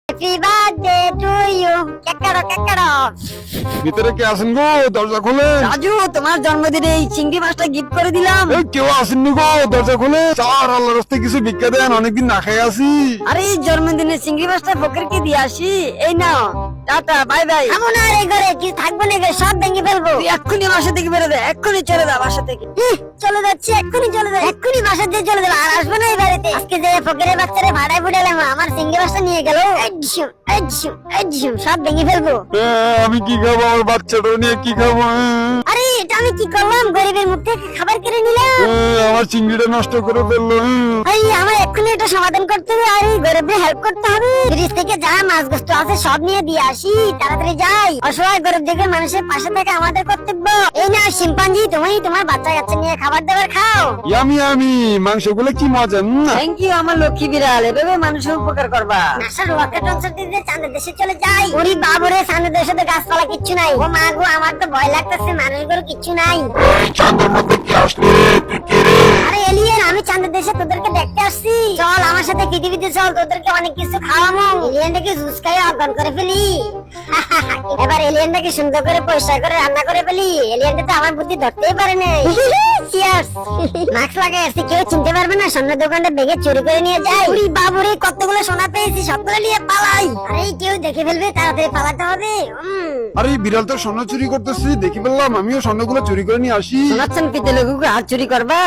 Happy birthday to you. কেকারো ভিতরে কে আছেন গো? দরজা খোলে। রাজু, তোমার জন্মদিনে এই চিংড়ি মাছটা গিফট করে দিলাম। এই কেউ আসেননি গো, দরজা খোলে। চার আল্লাহর রাস্তায় কিছু ভিক্ষা দেন, অনেকদিন না খাই আছি। আরে এই জন্মদিনে চিংড়ি মাছটা ফকিরকে দিয়ে আসি। এই নাও, টাটা, বাই বাই। এমন আর এই ঘরে কি থাকবো না, সব ভেঙে ফেলবো। তুই এক্ষুনি বাসা থেকে বেরো দে, এক্ষুনি চলে যা বাসা থেকে। চলে যাচ্ছে, এক্ষুনি চলে যাবে, এক্ষুনি বাসা দিয়ে চলে যাবে, আর আসবো না এই বাড়িতে। আজকে যে ফকিরের বাচ্চারে ভাড়ায় ফুটালাম, আমার সিঙ্গি বাসটা নিয়ে গেল, সব ভেঙে ফেলবো। আমি কি খাবো? আমার বাচ্চাটা নিয়ে কি খাবো? আরে এটা আমি কি করলাম? গরিবের মুখ থেকে খাবার কেড়ে নিলাম। আমার চিংড়িটা নষ্ট করে ফেললো। আমার এক্ষুনি এটা সমাধান করতে হবে, আর এই গরিবদের হেল্প করতে হবে। ফ্রিজ থেকে যা মাছ গোস্ত আছে সব নিয়ে দিয়ে আসি, তাড়াতাড়ি যাই। অসহায় গরিব দেখে মানুষের পাশে থাকা আমাদের কর্তব্য। এই না শিম্পাঞ্জি, তুমি তোমার বাচ্চা কাচ্চা নিয়ে খাবার দাবার খাও। আমি মাংসগুলো কি মজা। থ্যাংক ইউ আমার লক্ষ্মী বিড়াল, এভাবে মানুষের উপকার করবা। নাসার রকেট লঞ্চার দিয়ে চাঁদের দেশে চলে যাই। ওরে বাবরে, চাঁদের দেশে তো গাছপালা কিচ্ছু নাই। ও মা গো, আমার তো ভয় লাগতেছে, মানুষগুলো কিচ্ছু নাই। চাঁদের মধ্যে কি আসলে? তুই কে রে? আরে এলিয়েন, আমি চাঁদের দেশে তোদেরকে দেখতে আসছি। চল আমার সাথে পৃথিবীতে চল, তোদেরকে অনেক কিছু খাওয়াবো। এলিয়েনটাকে জুস খাই অজ্ঞান করে ফেলি। এবার এলিয়েনটাকে সুন্দর করে পরিষ্কার করে রান্না করে ফেলি। এলিয়েনটা তো আমার বুদ্ধি ধরতেই পারে না। চিয়ার্স। মাস্ক লাগাই আসছি, কেউ চিনতে পারবে না। স্বর্ণের দোকানটা ভেঙে চুরি করে নিয়ে যাই। ওরে বাবুরে, কতগুলো সোনা পেয়েছি, সবগুলো নিয়ে পালাই। আরে কেউ দেখে ফেলবে, তাড়াতাড়ি পালাতে হবে। আরে বিড়াল তো স্বর্ণ চুরি করতেছি, দেখি বললাম আমিও স্বর্ণগুলো চুরি করে নিয়ে আসি। শোনাচ্ছেন পিতে লোক হাত চুরি করবা।